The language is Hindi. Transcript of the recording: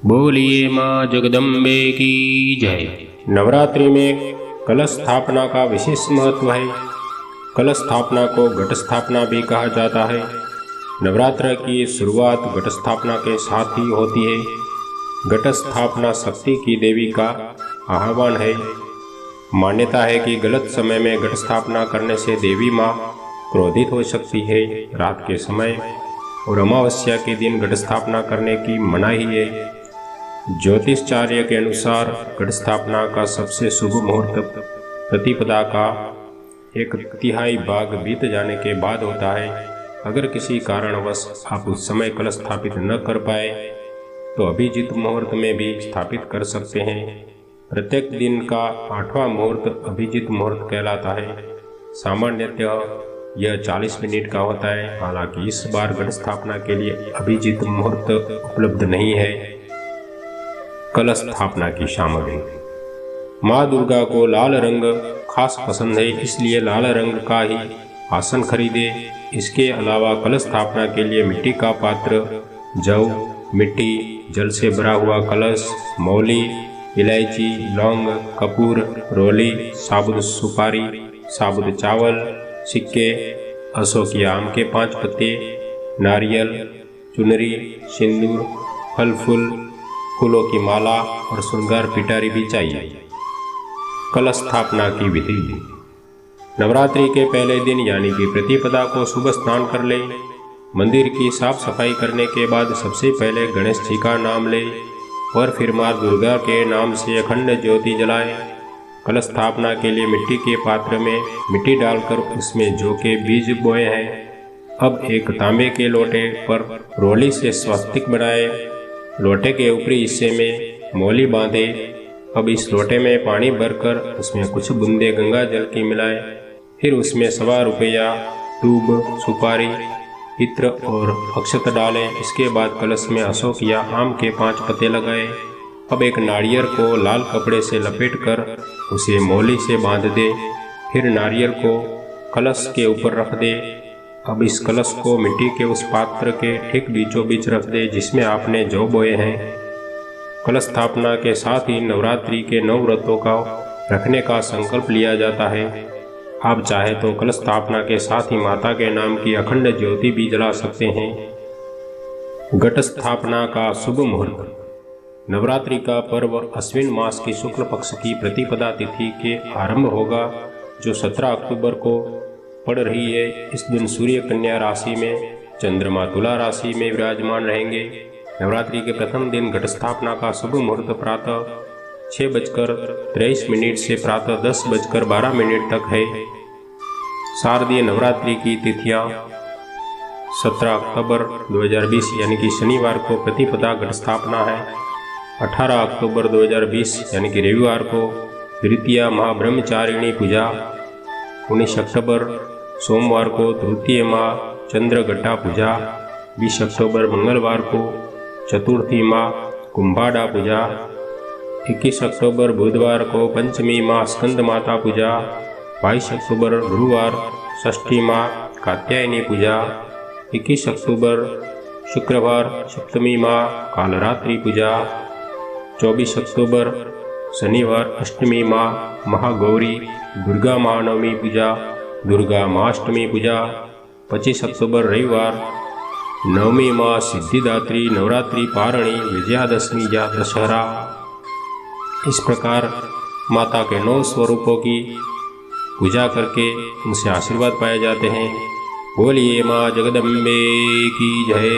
बोलिए माँ जगदम्बे की जय। नवरात्रि में कलश स्थापना का विशेष महत्व है। कलश स्थापना को घट स्थापना भी कहा जाता है। नवरात्र की शुरुआत घट स्थापना के साथ ही होती है। घट स्थापना शक्ति की देवी का आह्वान है। मान्यता है कि गलत समय में घट स्थापना करने से देवी माँ क्रोधित हो सकती है। रात के समय और अमावस्या के दिन घट स्थापना करने की मनाही है। ज्योतिषाचार्य के अनुसार घट स्थापना का सबसे शुभ मुहूर्त प्रतिपदा का 1/3 भाग बीत जाने के बाद होता है। अगर किसी कारणवश आप उस समय कलश स्थापित न कर पाए तो अभिजीत मुहूर्त में भी स्थापित कर सकते हैं। प्रत्येक दिन का 8वां मुहूर्त अभिजीत मुहूर्त कहलाता है। सामान्यतः यह 40 मिनट का होता है। हालांकि इस बार घट स्थापना के लिए अभिजीत मुहूर्त उपलब्ध नहीं है। कलश स्थापना की सामग्री। माँ दुर्गा को लाल रंग खास पसंद है, इसलिए लाल रंग का ही आसन खरीदे। इसके अलावा कलश स्थापना के लिए मिट्टी का पात्र, जौ, मिट्टी, जल से भरा हुआ कलश, मौली, इलायची, लौंग, कपूर, रोली, साबुत सुपारी, साबुत चावल, सिक्के, अशोक या आम के 5 पत्ते, नारियल, चुनरी, सिंदूर, फल फूल, फूलों की माला और श्रृंगार पिटारी भी चाहिए। कलश स्थापना की विधि। नवरात्रि के पहले दिन यानी कि प्रतिपदा को सुबह स्नान कर ले। मंदिर की साफ सफाई करने के बाद सबसे पहले गणेश जी का नाम ले और फिर माँ दुर्गा के नाम से अखंड ज्योति जलाए। कलश स्थापना के लिए मिट्टी के पात्र में मिट्टी डालकर उसमें जौ के बीज बोए हैं। अब एक तांबे के लोटे पर रोली से स्वस्तिक बनाए। लोटे के ऊपरी हिस्से में मौली बांधे। अब इस लोटे में पानी भरकर उसमें कुछ बूंदे गंगा जल की मिलाए। फिर उसमें 1.25 रुपया, दूब, सुपारी, इत्र और अक्षत डालें। इसके बाद कलश में अशोक या आम के 5 पत्ते लगाए। अब एक नारियल को लाल कपड़े से लपेटकर उसे मौली से बांध दे। फिर नारियल को कलश के ऊपर रख दे। अब इस कलश को मिट्टी के उस पात्र के ठीक बीचों बीच रख दे जिसमें आपने जौ बोए हैं। कलश स्थापना के साथ ही नवरात्रि के 9 व्रतों का रखने का संकल्प लिया जाता है। आप चाहे तो कलश स्थापना के साथ ही माता के नाम की अखंड ज्योति भी जला सकते हैं। घट स्थापना का शुभ मुहूर्त। नवरात्रि का पर्व अश्विन मास की शुक्ल पक्ष की प्रतिपदा तिथि के आरंभ होगा, जो 17 अक्टूबर को पड़ रही है। इस दिन सूर्य कन्या राशि में, चंद्रमा तुला राशि में विराजमान रहेंगे। नवरात्रि के प्रथम दिन घट स्थापना का शुभ मुहूर्त प्रातः 6:23 से प्रातः 10:12 तक है। शारदीय नवरात्रि की तिथियां 17 अक्टूबर 2020 यानी कि शनिवार को प्रतिपदा घट स्थापना है। 18 अक्टूबर 2020 यानी कि रविवार को द्वितीया महाब्रह्मचारिणी पूजा। 19 अक्टूबर सोमवार को तृतीय माँ चंद्रघटा पूजा। 20 अक्टूबर मंगलवार को चतुर्थी माँ कुंभाडा पूजा। 21 अक्टूबर बुधवार को पंचमी माँ स्कंद माता पूजा। 22 अक्टूबर गुरुवार षष्ठी माँ कात्यायनी पूजा। 21 अक्टूबर शुक्रवार सप्तमी माँ कालरात्रि पूजा। 24 अक्टूबर शनिवार अष्टमी माँ महागौरी दुर्गा महानवमी पूजा, दुर्गा महाअष्टमी पूजा। 25 अक्टूबर रविवार नवमी माँ सिद्धिदात्री नवरात्रि पारणी विजयादशमी या दशहरा। इस प्रकार माता के 9 स्वरूपों की पूजा करके उनसे आशीर्वाद पाए जाते हैं। बोलिए माँ जगदम्बे की जय।